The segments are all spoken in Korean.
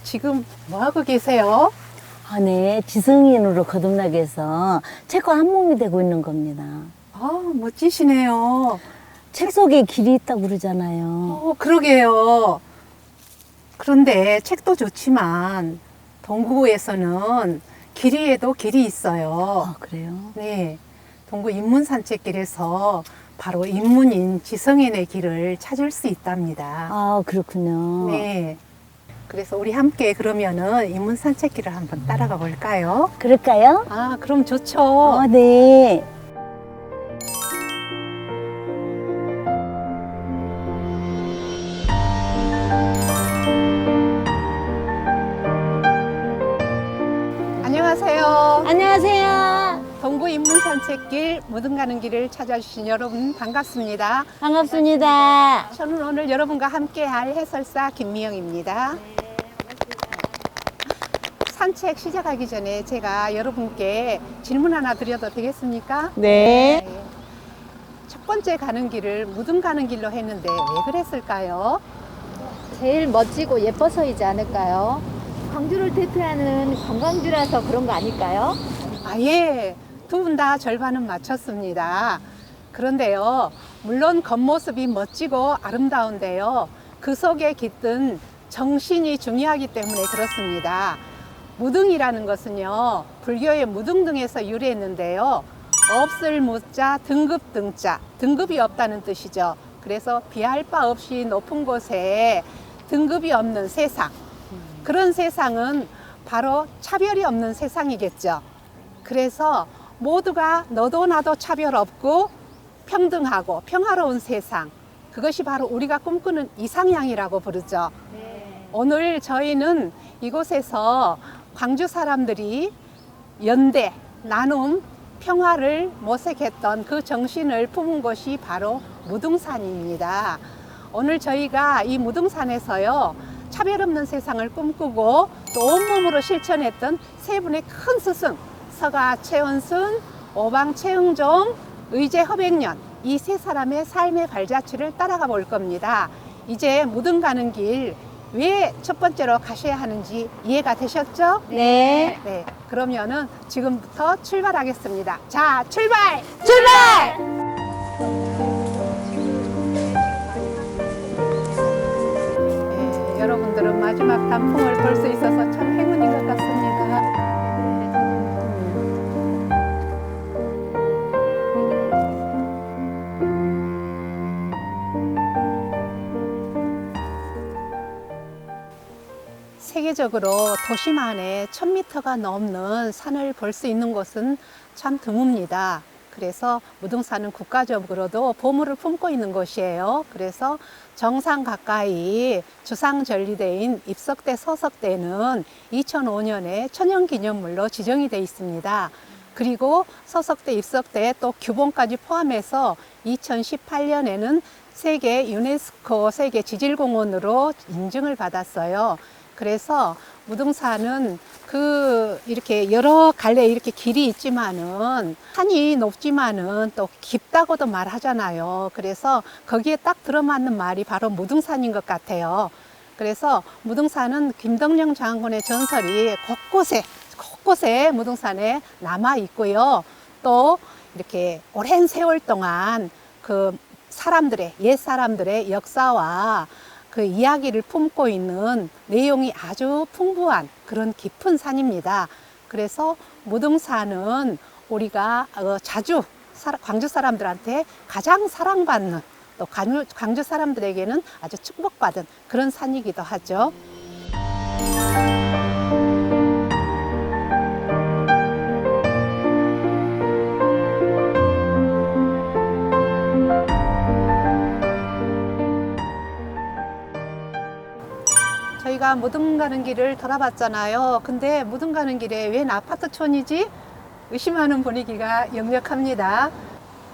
지금 뭐 하고 계세요? 아, 네. 지성인으로 거듭나기 위해서 책과 한 몸이 되고 있는 겁니다. 멋지시네요. 책 속에 길이 있다고 그러잖아요. 그러게요. 그런데 책도 좋지만 동구에서는 길이에도 길이 있어요. 아, 그래요? 네. 동구 인문산책길에서 바로 인문인 지성인의 길을 찾을 수 있답니다. 아, 그렇군요. 네. 그래서 우리 함께 그러면은 인문산책길을 한번 따라가 볼까요? 그럴까요? 그럼 좋죠. 네. 안녕하세요. 안녕하세요. 동구 인문산책길 무등 가는 길을 찾아주신 여러분 반갑습니다. 반갑습니다. 저는 오늘 여러분과 함께할 해설사 김미영입니다. 산책 시작하기 전에 제가 여러분께 질문 하나 드려도 되겠습니까? 네. 첫 번째 가는 길을 무등 가는 길로 했는데 왜 그랬을까요? 제일 멋지고 예뻐서이지 않을까요? 광주를 대표하는 관광지라서 그런 거 아닐까요? 예. 두 분 다 절반은 맞췄습니다. 그런데요, 물론 겉모습이 멋지고 아름다운데요, 그 속에 깃든 정신이 중요하기 때문에 그렇습니다. 무등이라는 것은요, 불교의 무등등에서 유래했는데요, 없을 무자, 등급 등자, 등급이 없다는 뜻이죠. 그래서 비할 바 없이 높은 곳에 등급이 없는 세상, 그런 세상은 바로 차별이 없는 세상이겠죠. 그래서 모두가 너도 나도 차별 없고 평등하고 평화로운 세상, 그것이 바로 우리가 꿈꾸는 이상향이라고 부르죠. 오늘 저희는 이곳에서 광주 사람들이 연대, 나눔, 평화를 모색했던 그 정신을 품은 곳이 바로 무등산입니다. 오늘 저희가 이 무등산에서요, 차별 없는 세상을 꿈꾸고 또 온몸으로 실천했던 세 분의 큰 스승, 서가 최원순, 오방 최응종, 의제 허백년, 이 세 사람의 삶의 발자취를 따라가 볼 겁니다. 이제 무등 가는 길 왜 첫 번째로 가셔야 하는지 이해가 되셨죠? 네. 네, 그러면은 지금부터 출발하겠습니다. 자, 출발! 출발! 네, 여러분들은 마지막 단풍을 볼 수 있어서 참 행운인 것 같습니다. 세계적으로 도심 안에 1000m가 넘는 산을 볼 수 있는 곳은 참 드뭅니다. 그래서 무등산은 국가적으로도 보물을 품고 있는 곳이에요. 그래서 정상 가까이 주상전리대인 입석대 서석대는 2005년에 천연기념물로 지정이 되어 있습니다. 그리고 서석대, 입석대 또 규봉까지 포함해서 2018년에는 세계 유네스코 세계 지질공원으로 인증을 받았어요. 그래서 무등산은 이렇게 여러 갈래 이렇게 길이 있지만은 산이 높지만은 또 깊다고도 말하잖아요. 그래서 거기에 딱 들어맞는 말이 바로 무등산인 것 같아요. 그래서 무등산은 김덕령 장군의 전설이 곳곳에 무등산에 남아 있고요. 또 이렇게 오랜 세월 동안 그 옛 사람들의 역사와 그 이야기를 품고 있는 내용이 아주 풍부한 그런 깊은 산입니다. 그래서 무등산은 우리가 자주 광주 사람들한테 가장 사랑받는, 또 광주 사람들에게는 아주 축복받은 그런 산이기도 하죠. 저희가 무등 가는 길을 돌아봤잖아요. 근데 무등 가는 길에 웬 아파트촌이지? 의심하는 분위기가 역력합니다.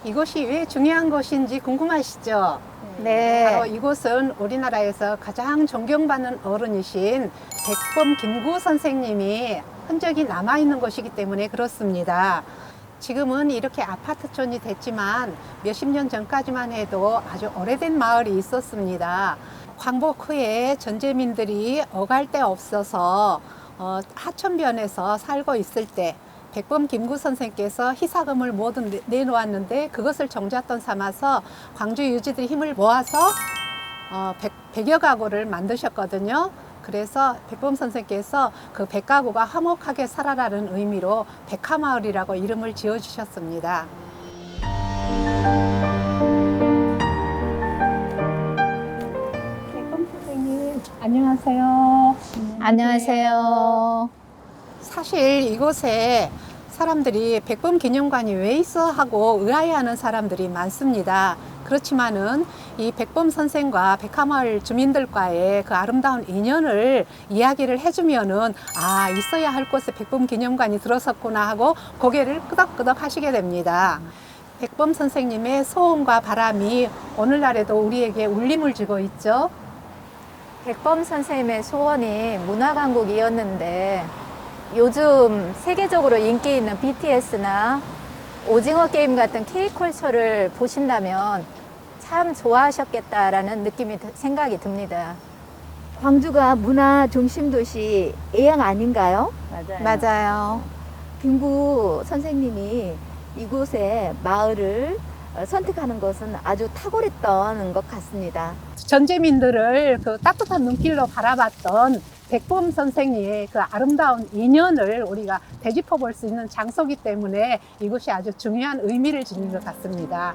이곳이 왜 중요한 곳인지 궁금하시죠? 네. 바로 이곳은 우리나라에서 가장 존경받는 어른이신 백범 김구 선생님이 흔적이 남아있는 곳이기 때문에 그렇습니다. 지금은 이렇게 아파트촌이 됐지만 몇십 년 전까지만 해도 아주 오래된 마을이 있었습니다. 광복 후에 전제민들이 어갈 데 없어서 하천변에서 살고 있을 때 백범 김구 선생께서 희사금을 모두 내놓았는데 그것을 종잣돈 삼아서 광주 유지들이 힘을 모아서 100여 가구를 만드셨거든요. 그래서 백범 선생께서 그 100가구가 화목하게 살아라는 의미로 백화마을이라고 이름을 지어주셨습니다. 백범 선생님, 안녕하세요. 안녕하세요. 사실 이곳에 사람들이 백범 기념관이 왜 있어 하고 의아해하는 사람들이 많습니다. 그렇지만은 이 백범 선생과 백화마을 주민들과의 그 아름다운 인연을 이야기를 해주면은 아, 있어야 할 곳에 백범 기념관이 들어섰구나 하고 고개를 끄덕끄덕 하시게 됩니다. 백범 선생님의 소원과 바람이 오늘날에도 우리에게 울림을 주고 있죠. 백범 선생님의 소원이 문화강국이었는데 요즘 세계적으로 인기 있는 BTS나 오징어 게임 같은 K컬처를 보신다면 참 좋아하셨겠다라는 생각이 듭니다. 광주가 문화 중심 도시 A양 아닌가요? 맞아요. 김구 선생님이 이곳에 마을을 선택하는 것은 아주 탁월했던 것 같습니다. 전제민들을 그 따뜻한 눈길로 바라봤던 백범 선생님의 그 아름다운 인연을 우리가 되짚어 볼 수 있는 장소이기 때문에 이곳이 아주 중요한 의미를 지닌 것 같습니다.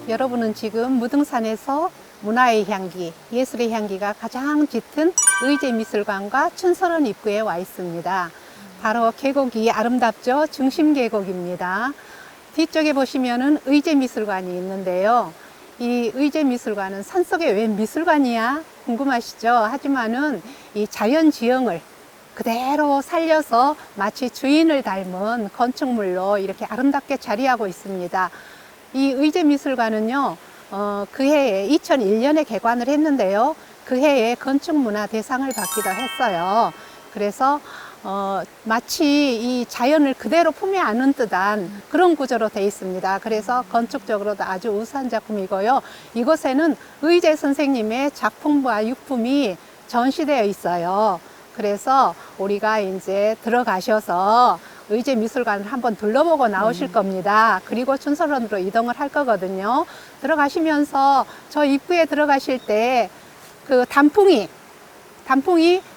여러분은 지금 무등산에서 문화의 향기, 예술의 향기가 가장 짙은 의제미술관과 춘설원 입구에 와 있습니다. 바로 계곡이 아름답죠? 중심계곡입니다. 뒤쪽에 보시면은 의제미술관이 있는데요. 이 의제미술관은 산속에 웬 미술관이야? 궁금하시죠? 하지만은 이 자연지형을 그대로 살려서 마치 주인을 닮은 건축물로 이렇게 아름답게 자리하고 있습니다. 이 의제미술관은요, 그 해에 2001년에 개관을 했는데요. 그 해에 건축문화 대상을 받기도 했어요. 그래서 마치 이 자연을 그대로 품에 안은 듯한 그런 구조로 되어 있습니다. 그래서 건축적으로도 아주 우수한 작품이고요. 이곳에는 의제 선생님의 작품과 유품이 전시되어 있어요. 그래서 우리가 이제 들어가셔서 의제미술관을 한번 둘러보고 나오실 겁니다. 그리고 춘설원으로 이동을 할 거거든요. 들어가시면서 저 입구에 들어가실 때 그 단풍이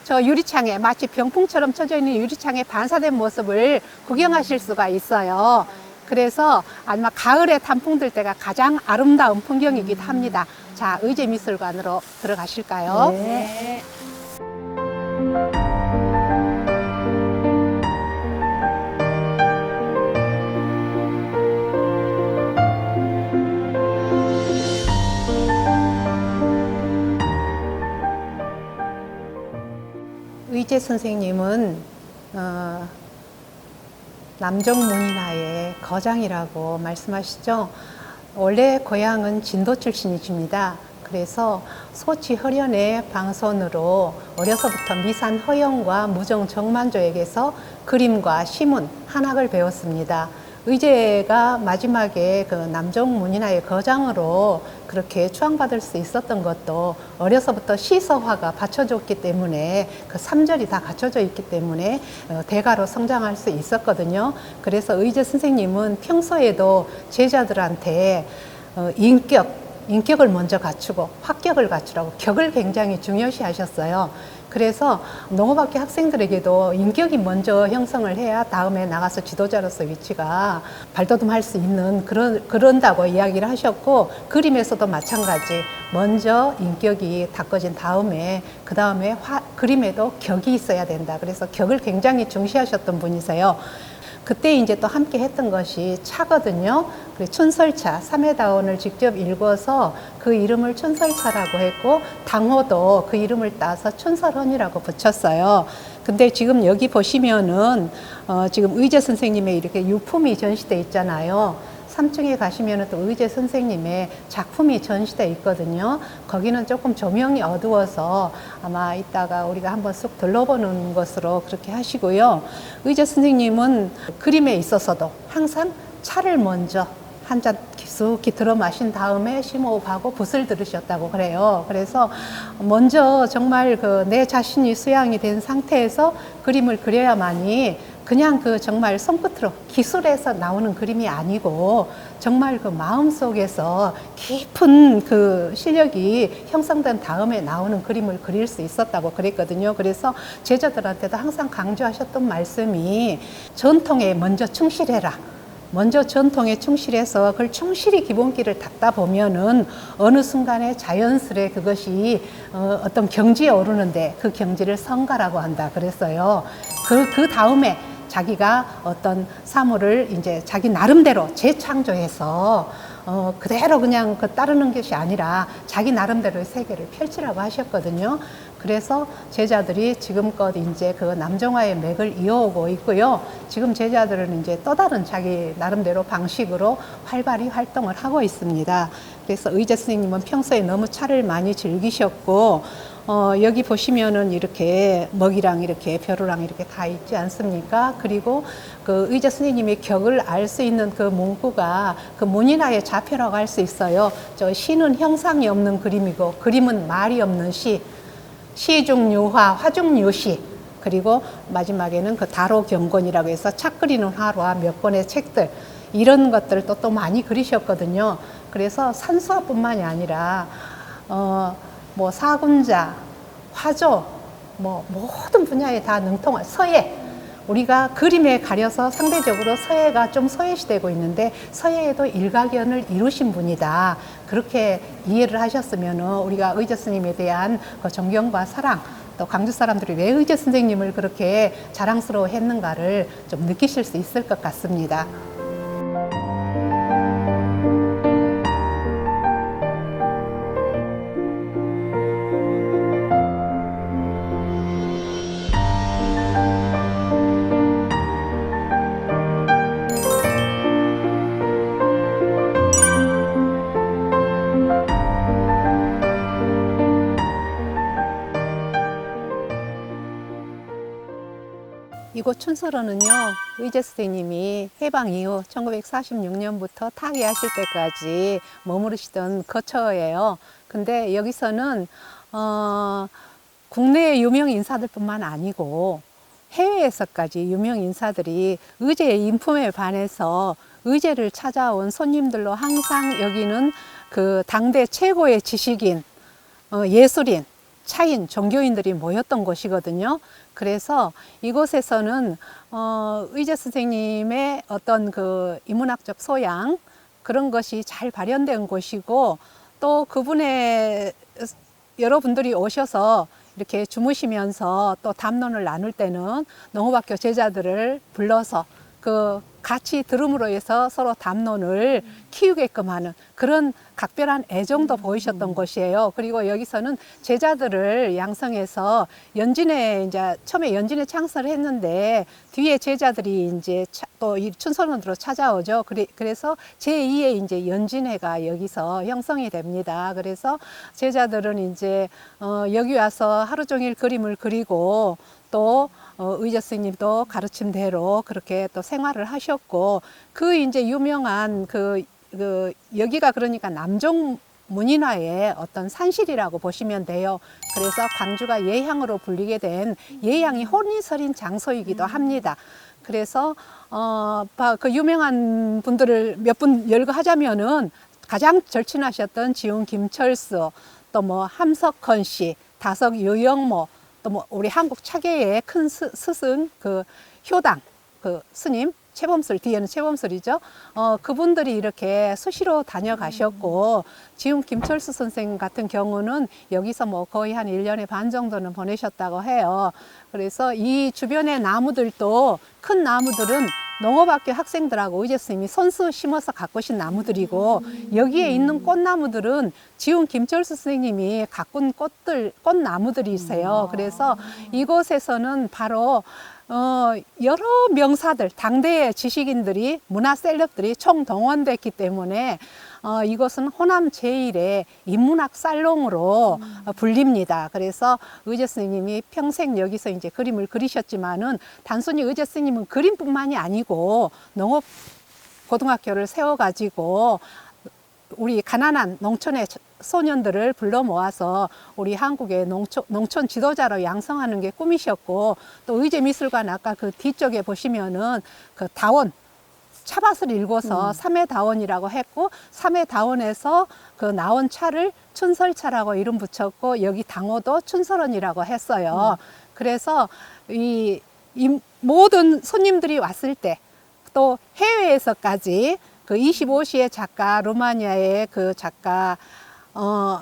저 유리창에 마치 병풍처럼 쳐져 있는 유리창에 반사된 모습을 구경하실 수가 있어요. 그래서 아마 가을에 단풍 들 때가 가장 아름다운 풍경이기도 합니다. 자, 의제미술관으로 들어가실까요? 네. 의제 선생님은 남정문인화의 거장이라고 말씀하시죠. 원래 고향은 진도 출신이십니다. 그래서 소치 허련의 방선으로 어려서부터 미산 허영과 무정 정만조에게서 그림과 시문, 한학을 배웠습니다. 의제가 마지막에 그 남정문인화의 거장으로 그렇게 추앙받을 수 있었던 것도 어려서부터 시서화가 받쳐줬기 때문에 그 3절이 다 갖춰져 있기 때문에 대가로 성장할 수 있었거든요. 그래서 의제 선생님은 평소에도 제자들한테 인격을 먼저 갖추고 합격을 갖추라고 격을 굉장히 중요시 하셨어요. 그래서 농업학교 학생들에게도 인격이 먼저 형성을 해야 다음에 나가서 지도자로서 위치가 발돋움할 수 있는 그런다고 이야기를 하셨고, 그림에서도 마찬가지. 먼저 인격이 닦아진 다음에 그 다음에 그림에도 격이 있어야 된다. 그래서 격을 굉장히 중시하셨던 분이세요. 그때 이제 또 함께 했던 것이 차거든요. 그래서 춘설차, 삼해다원을 직접 읽어서 그 이름을 춘설차라고 했고, 당호도 그 이름을 따서 춘설헌이라고 붙였어요. 근데 지금 여기 보시면은 지금 의제 선생님의 이렇게 유품이 전시돼 있잖아요. 3층에 가시면 또 의재 선생님의 작품이 전시되어 있거든요. 거기는 조금 조명이 어두워서 아마 이따가 우리가 한번 쑥 둘러보는 것으로 그렇게 하시고요. 의재 선생님은 그림에 있어서도 항상 차를 먼저 한 잔 깊숙이 들어 마신 다음에 심호흡하고 붓을 들으셨다고 그래요. 그래서 먼저 정말 그 내 자신이 수양이 된 상태에서 그림을 그려야만이 그냥 그 정말 손끝으로 기술에서 나오는 그림이 아니고 정말 그 마음 속에서 깊은 그 실력이 형성된 다음에 나오는 그림을 그릴 수 있었다고 그랬거든요. 그래서 제자들한테도 항상 강조하셨던 말씀이 전통에 먼저 충실해라. 먼저 전통에 충실해서 그걸 충실히 기본기를 닦다 보면은 어느 순간에 자연스레 그것이 어떤 경지에 오르는데 그 경지를 성가라고 한다 그랬어요. 그 다음에 자기가 어떤 사물을 이제 자기 나름대로 재창조해서 그대로 그냥 그 따르는 것이 아니라 자기 나름대로의 세계를 펼치라고 하셨거든요. 그래서 제자들이 지금껏 이제 그 남정화의 맥을 이어오고 있고요. 지금 제자들은 이제 또 다른 자기 나름대로 방식으로 활발히 활동을 하고 있습니다. 그래서 의재 선생님은 평소에 너무 차를 많이 즐기셨고, 여기 보시면은 이렇게 먹이랑 이렇게 벼루랑 이렇게 다 있지 않습니까? 그리고 그 의재 선생님의 격을 알 수 있는 그 문구가 그 문인화의 좌표라고 할 수 있어요. 저 시는 형상이 없는 그림이고 그림은 말이 없는 시. 시중 유화, 화중 유시. 그리고 마지막에는 그 다로경곤이라고 해서 책 그리는 화로와 몇 권의 책들, 이런 것들을 또 많이 그리셨거든요. 그래서 산수화뿐만이 아니라 뭐 사군자, 화조, 뭐 모든 분야에 다 능통한 서예. 우리가 그림에 가려서 상대적으로 서예가 좀 소외시되고 있는데 서예에도 일가견을 이루신 분이다. 그렇게 이해를 하셨으면 우리가 의재 스님에 대한 그 존경과 사랑, 또 광주 사람들이 왜 의재 선생님을 그렇게 자랑스러워 했는가를 좀 느끼실 수 있을 것 같습니다. 이곳 춘서로는요, 의재 선생님이 해방 이후 1946년부터 타계하실 때까지 머무르시던 거처예요. 근데 여기서는 국내의 유명 인사들뿐만 아니고 해외에서까지 유명 인사들이 의재의 인품에 반해서 의재를 찾아온 손님들로 항상 여기는 그 당대 최고의 지식인, 예술인, 차인, 종교인들이 모였던 곳이거든요. 그래서 이곳에서는 의재 선생님의 어떤 그 인문학적 소양, 그런 것이 잘 발현된 곳이고, 또 그분의 여러분들이 오셔서 이렇게 주무시면서 또 담론을 나눌 때는 농어학교 제자들을 불러서 그 같이 들음으로 해서 서로 담론을 키우게끔 하는 그런 각별한 애정도 보이셨던 곳이에요. 그리고 여기서는 제자들을 양성해서 연진에 이제 처음에 연진에 창설을 했는데 뒤에 제자들이 이제 또 이 춘선원으로 찾아오죠. 그래서 제2의 이제 연진회가 여기서 형성이 됩니다. 그래서 제자들은 이제 여기 와서 하루 종일 그림을 그리고 또 의재 스님도 가르침대로 그렇게 또 생활을 하셨고, 그 이제 유명한 그 여기가 그러니까 남종 문인화의 어떤 산실이라고 보시면 돼요. 그래서 광주가 예향으로 불리게 된 예향이 혼이 서린 장소이기도 합니다. 그래서 그 유명한 분들을 몇 분 열거하자면은 가장 절친하셨던 지훈 김철수, 또 뭐 함석헌 씨, 다석 유영모, 또 뭐 우리 한국 차계의 큰 스승 그 효당 그 스님 최범술, 뒤에는 최범술이죠. 그분들이 이렇게 수시로 다녀가셨고, 지훈 김철수 선생 같은 경우는 여기서 뭐 거의 한 1년의 반 정도는 보내셨다고 해요. 그래서 이 주변의 나무들도, 큰 나무들은 농업학교 학생들하고 의재 스님이 손수 심어서 가꾸신 나무들이고, 여기에 있는 꽃나무들은 지훈 김철수 선생님이 가꾼 꽃나무들이세요. 그래서 이곳에서는 바로 여러 명사들, 당대의 지식인들이, 문화 셀럽들이 총동원됐기 때문에 이것은 호남 제1의 인문학 살롱으로 불립니다. 그래서 의제 스님이 평생 여기서 이제 그림을 그리셨지만은 단순히 의제 스님은 그림뿐만이 아니고 농업 고등학교를 세워가지고 우리 가난한 농촌의 소년들을 불러 모아서 우리 한국의 농촌 지도자로 양성하는 게 꿈이셨고, 또 의제미술관 아까 그 뒤쪽에 보시면은 그 다원, 차밭을 일궈서 삼해다원이라고 했고, 삼해다원에서 그 나온 차를 춘설차라고 이름 붙였고, 여기 당호도 춘설원이라고 했어요. 그래서 이 모든 손님들이 왔을 때, 또 해외에서까지 그 25시의 작가, 루마니아의 그 작가,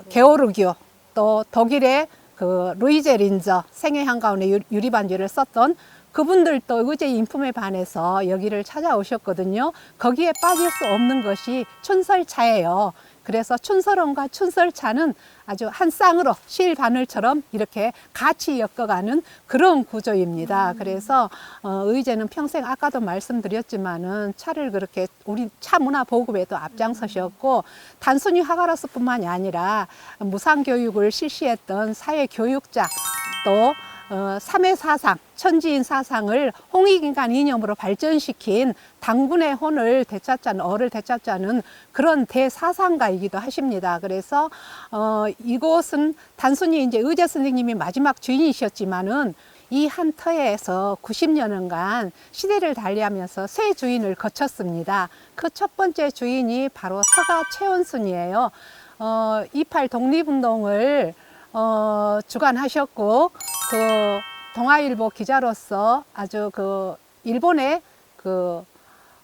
게오르기오, 또 독일의 그 루이제 린저, 생애 한가운데 유리반지를 썼던 그분들도 의제 인품에 반해서 여기를 찾아오셨거든요. 거기에 빠질 수 없는 것이 춘설차예요. 그래서 춘설원과 춘설차는 아주 한 쌍으로 실바늘처럼 이렇게 같이 엮어가는 그런 구조입니다. 그래서 의제는 평생 아까도 말씀드렸지만은 차를 그렇게 우리 차 문화 보급에도 앞장서셨고, 단순히 화가로서뿐만이 아니라 무상교육을 실시했던 사회교육자, 또 삼해 사상, 천지인 사상을 홍익인간 이념으로 발전시킨 당군의 혼을 되찾자는, 어를 되찾자는 그런 대사상가이기도 하십니다. 그래서 이곳은 단순히 이제 의제 선생님이 마지막 주인이셨지만은 이 한 터에서 90년간 시대를 달리하면서 세 주인을 거쳤습니다. 그 첫 번째 주인이 바로 서가 최원순이에요. 28 독립운동을 주관하셨고, 그 동아일보 기자로서 아주 그 일본의 그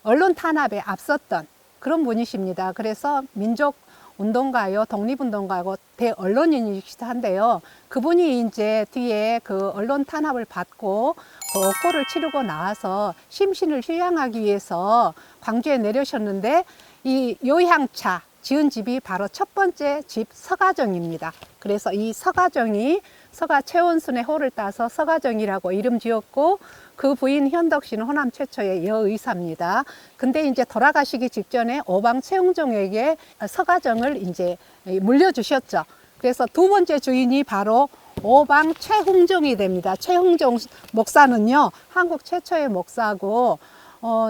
언론 탄압에 앞섰던 그런 분이십니다. 그래서 민족 운동가요, 독립운동가고 대언론인이시기도 한데요. 그분이 이제 뒤에 그 언론 탄압을 받고 그 옥고를 치르고 나와서 심신을 휴양하기 위해서 광주에 내려오셨는데, 이 요향차 지은 집이 바로 첫 번째 집 서가정입니다. 그래서 이 서가정이 서가 최원순의 호를 따서 서가정이라고 이름 지었고, 그 부인 현덕 씨는 호남 최초의 여의사입니다. 근데 이제 돌아가시기 직전에 오방 최홍종에게 서가정을 이제 물려주셨죠. 그래서 두 번째 주인이 바로 오방 최홍종이 됩니다. 최홍종 목사는요, 한국 최초의 목사고,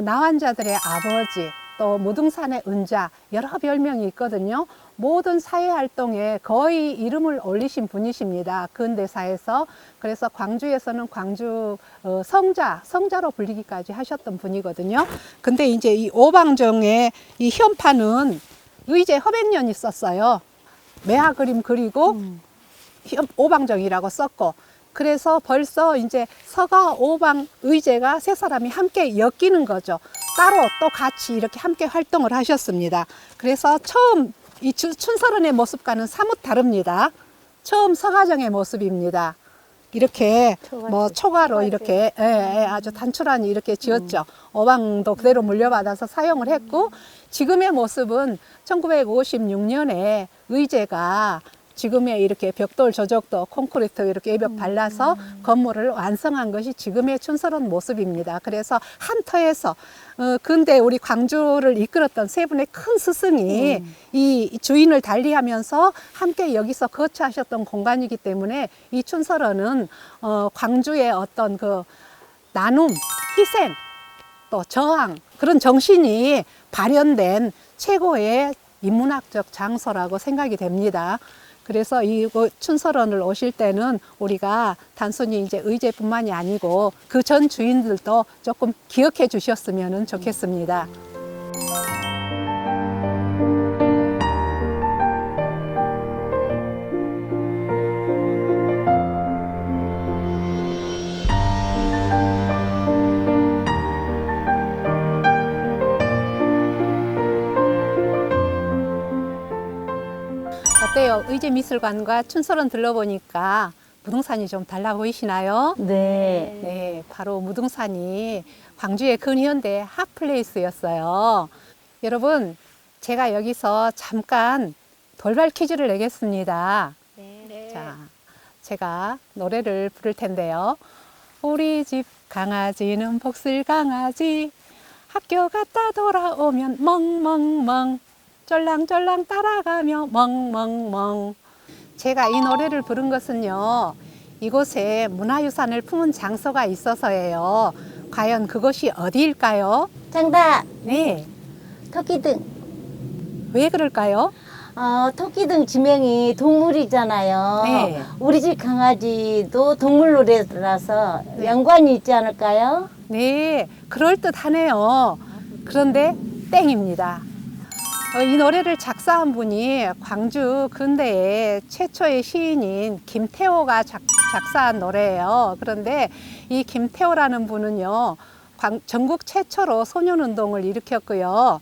나환자들의 아버지, 또 무등산의 은자, 여러 별명이 있거든요. 모든 사회활동에 거의 이름을 올리신 분이십니다. 근대사에서. 그래서 광주에서는 광주 성자로 불리기까지 하셨던 분이거든요. 근데 이제 이 오방정의 이 현판은 의제 허백년이 썼어요. 매화 그림 그리고 오방정이라고 썼고, 그래서 벌써 이제 서가, 오방, 의제가 세 사람이 함께 엮이는 거죠. 따로 또 같이 이렇게 함께 활동을 하셨습니다. 그래서 처음 이 춘설원의 모습과는 사뭇 다릅니다. 처음 서가정의 모습입니다. 이렇게 뭐 초가로 이렇게 아주 단출하니 이렇게 지었죠. 오방도 그대로 물려받아서 사용을 했고, 지금의 모습은 1956년에 의제가 지금의 이렇게 벽돌 조적도 콘크리트 이렇게 외벽 발라서 건물을 완성한 것이 지금의 춘설원 모습입니다. 그래서 한 터에서 근대 우리 광주를 이끌었던 세 분의 큰 스승이 이 주인을 달리하면서 함께 여기서 거처하셨던 공간이기 때문에 이 춘설원은 광주의 어떤 그 나눔, 희생, 또 저항, 그런 정신이 발현된 최고의 인문학적 장소라고 생각이 됩니다. 그래서 이 춘설원을 오실 때는 우리가 단순히 이제 의제뿐만이 아니고 그 전 주인들도 조금 기억해 주셨으면 좋겠습니다. 어때요? 의제미술관과 춘설원 들러보니까 무등산이 좀 달라 보이시나요? 네. 네, 바로 무등산이 광주의 근현대 핫플레이스였어요. 여러분, 제가 여기서 잠깐 돌발 퀴즈를 내겠습니다. 네. 자, 제가 노래를 부를 텐데요. 우리 집 강아지는 복슬 강아지 학교 갔다 돌아오면 멍멍멍 쫄랑쫄랑 따라가며 멍멍멍. 제가 이 노래를 부른 것은요, 이곳에 문화유산을 품은 장소가 있어서예요. 과연 그곳이 어디일까요? 정답! 네, 토끼등. 왜 그럴까요? 토끼등 지명이 동물이잖아요. 네. 우리 집 강아지도 동물 노래라서 네. 연관이 있지 않을까요? 네, 그럴듯하네요. 그런데 땡입니다. 이 노래를 작사한 분이 광주 근대의 최초의 시인인 김태호가 작사한 노래예요. 그런데 이 김태호라는 분은요, 전국 최초로 소년운동을 일으켰고요.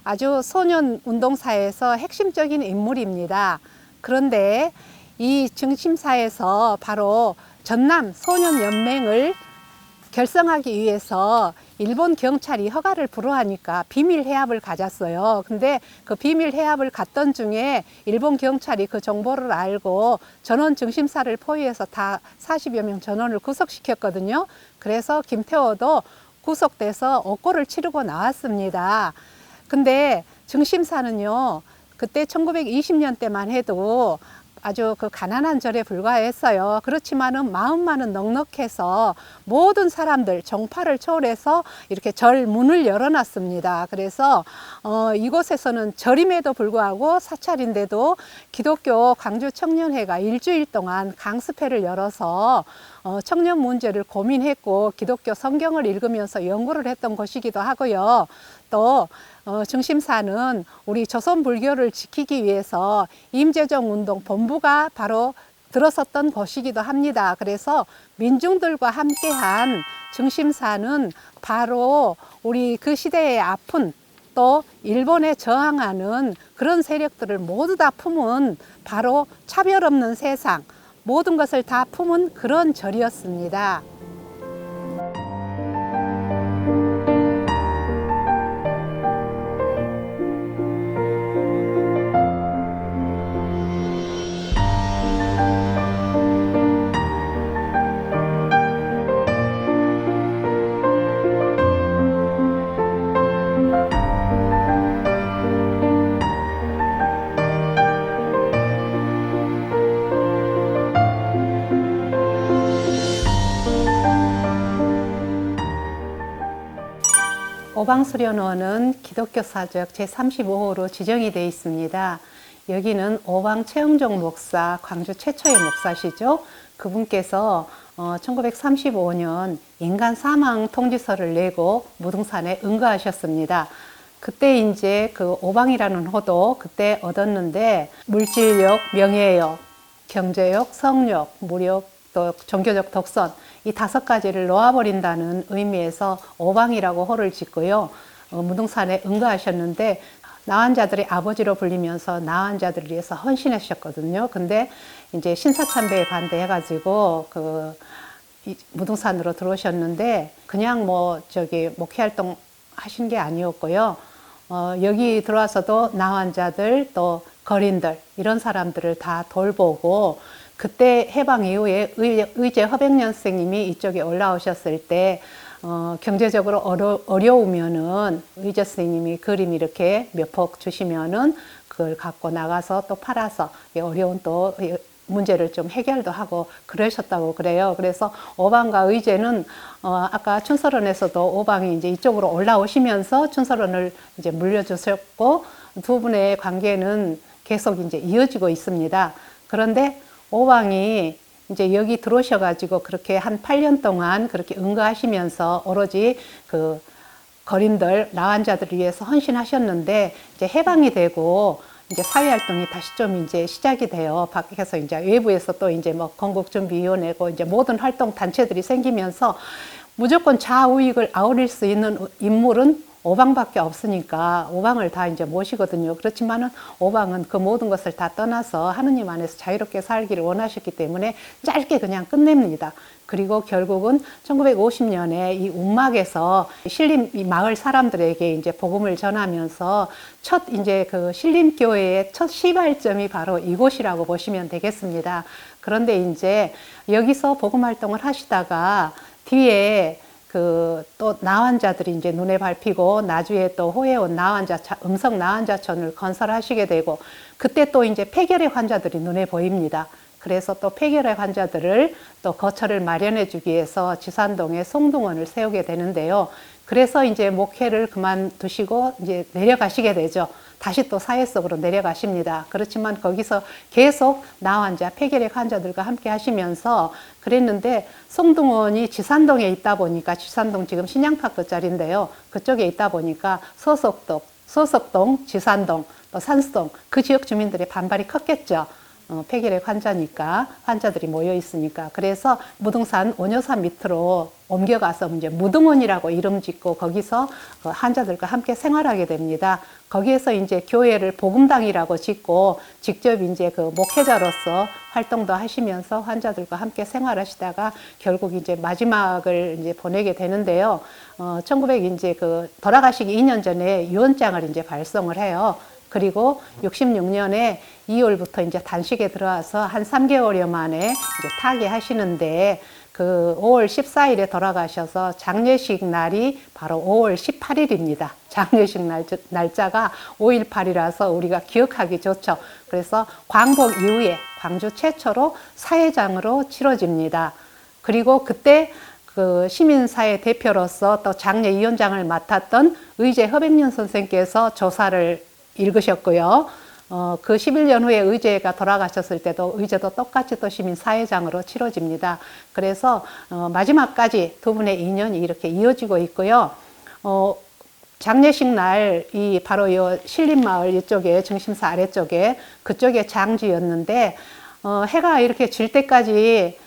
아주 소년운동사에서 핵심적인 인물입니다. 그런데 이 중심사에서 바로 전남 소년연맹을 결성하기 위해서 일본 경찰이 허가를 불허하니까 비밀 해압을 가졌어요. 근데 그 비밀 해압을 갔던 중에 일본 경찰이 그 정보를 알고 전원 중심사를 포위해서 다 40여 명 전원을 구속시켰거든요. 그래서 김태호도 구속돼서 옥고를 치르고 나왔습니다. 근데 중심사는요, 그때 1920년대만 해도 아주 그 가난한 절에 불과했어요. 그렇지만은 마음만은 넉넉해서 모든 사람들 정파를 초월해서 이렇게 절 문을 열어놨습니다. 그래서 이곳에서는 절임에도 불구하고 사찰인데도 기독교 광주 청년회가 일주일 동안 강습회를 열어서 청년 문제를 고민했고 기독교 성경을 읽으면서 연구를 했던 곳이기도 하고요. 또 중심사는 우리 조선 불교를 지키기 위해서 임재정 운동 본부가 바로 들어섰던 곳이기도 합니다. 그래서 민중들과 함께한 중심사는 바로 우리 그 시대의 아픈 또 일본에 저항하는 그런 세력들을 모두 다 품은 바로 차별 없는 세상, 모든 것을 다 품은 그런 절이었습니다. 오방수련원은 기독교사적 제35호로 지정이 되어 있습니다. 여기는 오방 최영종 목사, 광주 최초의 목사시죠. 그분께서 1935년 인간 사망 통지서를 내고 무등산에 응거하셨습니다. 그때 이제 그 오방이라는 호도 그때 얻었는데 물질욕, 명예욕, 경제욕, 성욕, 무력, 또 종교적 독선 이 5가지를 놓아버린다는 의미에서 오방이라고 호를 짓고요. 무등산에 응거하셨는데 나은 자들의 아버지로 불리면서 나은 자들을 위해서 헌신하셨거든요. 근데 이제 신사참배에 반대해가지고 무등산으로 들어오셨는데 그냥 목회활동 하신 게 아니었고요. 여기 들어와서도 나은 자들 또 거린들 이런 사람들을 다 돌보고 그때 해방 이후에 의제 허백년 선생님이 이쪽에 올라오셨을 때 경제적으로 어려우면은 의제 선생님이 그림 이렇게 몇 폭 주시면은 그걸 갖고 나가서 또 팔아서 어려운 또 문제를 좀 해결도 하고 그러셨다고 그래요. 그래서 오방과 의제는 아까 춘설원에서도 오방이 이제 이쪽으로 올라오시면서 춘설원을 이제 물려주셨고 두 분의 관계는 계속 이제 이어지고 있습니다. 그런데 오방이 이제 여기 들어오셔가지고 그렇게 한 8년 동안 그렇게 응거하시면서 오로지 그 거린들, 나은 자들을 위해서 헌신하셨는데 이제 해방이 되고 이제 사회활동이 다시 좀 이제 시작이 돼요. 밖에서 이제 외부에서 또 이제 건국준비위원회고 이제 모든 활동 단체들이 생기면서 무조건 좌우익을 아우릴 수 있는 인물은 오방밖에 없으니까 오방을 다 이제 모시거든요. 그렇지만은 오방은 그 모든 것을 다 떠나서 하느님 안에서 자유롭게 살기를 원하셨기 때문에 짧게 그냥 끝냅니다. 그리고 결국은 1950년에 이 운막에서 신림 이 마을 사람들에게 이제 복음을 전하면서 첫 이제 그 신림교회의 첫 시발점이 바로 이곳이라고 보시면 되겠습니다. 그런데 이제 여기서 복음 활동을 하시다가 뒤에 또 나환자들이 이제 눈에 밟히고 나주에 또 호혜원 음성 나환자촌을 건설하시게 되고 그때 또 이제 폐결핵 환자들이 눈에 보입니다. 그래서 또 폐결핵 환자들을 또 거처를 마련해 주기 위해서 지산동에 송둥원을 세우게 되는데요. 그래서 이제 목회를 그만두시고 이제 내려가시게 되죠. 다시 또 사회 속으로 내려가십니다. 그렇지만 거기서 계속 나환자, 폐결핵 환자들과 함께 하시면서 그랬는데 송둥원이 지산동에 있다 보니까 지산동 지금 신양파크 자리인데요. 그쪽에 있다 보니까 소석동, 지산동, 또 산수동 그 지역 주민들의 반발이 컸겠죠. 폐결핵 환자니까 환자들이 모여 있으니까 그래서 무등산 원효산 밑으로 옮겨가서 이제 무등원이라고 이름 짓고 거기서 환자들과 함께 생활하게 됩니다. 거기에서 이제 교회를 복음당이라고 짓고 직접 이제 그 목회자로서 활동도 하시면서 환자들과 함께 생활하시다가 결국 이제 마지막을 이제 보내게 되는데요. 1900 이제 돌아가시기 2년 전에 유언장을 이제 발송을 해요. 그리고 66년에 2월부터 이제 단식에 들어와서 한 3개월여 만에 이제 타계하시는데 5월 14일에 돌아가셔서 장례식 날이 바로 5월 18일입니다. 장례식 날짜가 5.18이라서 우리가 기억하기 좋죠. 그래서 광복 이후에 광주 최초로 사회장으로 치러집니다. 그리고 그때 시민사회 대표로서 또 장례위원장을 맡았던 의제 허백년 선생께서 조사를 읽으셨고요. 그 11년 후에 의제가 돌아가셨을 때도 의제도 똑같이 또 시민사회장으로 치러집니다. 그래서 마지막까지 두 분의 인연이 이렇게 이어지고 있고요. 장례식 날 바로 이 신림마을 이쪽에 정심사 아래쪽에 그쪽에 장지였는데 해가 이렇게 질 때까지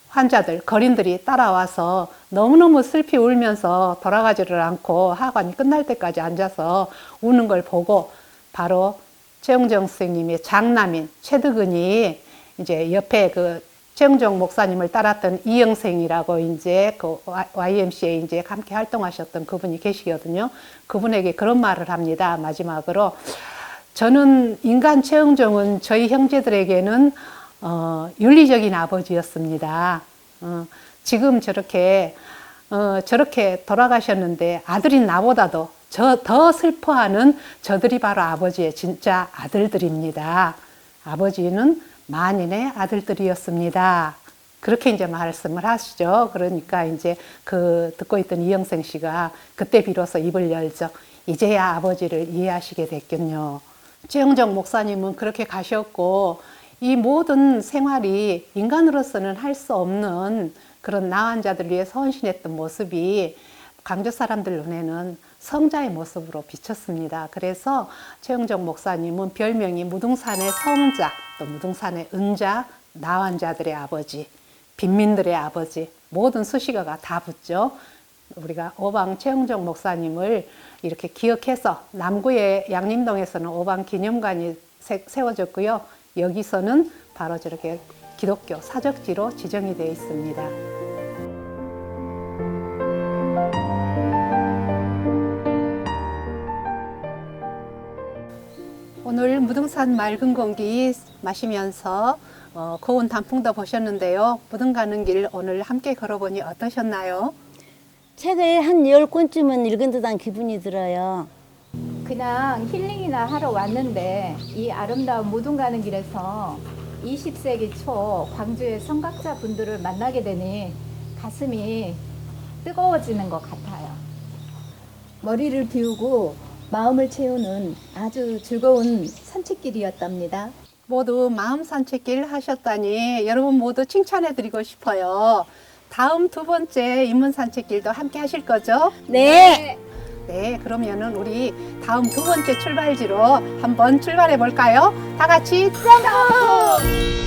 환자들, 거린들이 따라와서 너무너무 슬피 울면서 돌아가지를 않고 하관이 끝날 때까지 앉아서 우는 걸 보고 바로 최영정 선생님의 장남인 최득은이 이제 옆에 최영정 목사님을 따랐던 이영생이라고 이제 YMCA 이제 함께 활동하셨던 그분이 계시거든요. 그분에게 그런 말을 합니다. 마지막으로 저는 인간 최영정은 저희 형제들에게는 윤리적인 아버지였습니다. 지금 저렇게 돌아가셨는데 아들인 나보다도 더 슬퍼하는 저들이 바로 아버지의 진짜 아들들입니다. 아버지는 만인의 아들들이었습니다. 그렇게 이제 말씀을 하시죠. 그러니까 이제 듣고 있던 이영생 씨가 그때 비로소 입을 열죠. 이제야 아버지를 이해하시게 됐군요. 최영정 목사님은 그렇게 가셨고 이 모든 생활이 인간으로서는 할 수 없는 그런 나환자들 위해 헌신했던 모습이 광주 사람들 눈에는 성자의 모습으로 비쳤습니다. 그래서 최영정 목사님은 별명이 무등산의 성자, 또 무등산의 은자, 나환자들의 아버지, 빈민들의 아버지, 모든 수식어가 다 붙죠. 우리가 오방 최영정 목사님을 이렇게 기억해서 남구의 양림동에서는 오방 기념관이 세워졌고요. 여기서는 바로 저렇게 기독교 사적지로 지정이 되어 있습니다. 오늘 무등산 맑은 공기 마시면서 고운 단풍도 보셨는데요. 무등 가는 길 오늘 함께 걸어보니 어떠셨나요? 책을 한 10권쯤은 읽은 듯한 기분이 들어요. 그냥 힐링이나 하러 왔는데 이 아름다운 무등 가는 길에서 20세기 초 광주의 성각자 분들을 만나게 되니 가슴이 뜨거워지는 것 같아요. 머리를 비우고 마음을 채우는 아주 즐거운 산책길이었답니다. 모두 마음 산책길 하셨다니 여러분 모두 칭찬해 드리고 싶어요. 다음 두 번째 인문 산책길도 함께 하실 거죠? 네. 네, 그러면은 우리 다음 두 번째 출발지로 한번 출발해 볼까요? 다 같이 점프!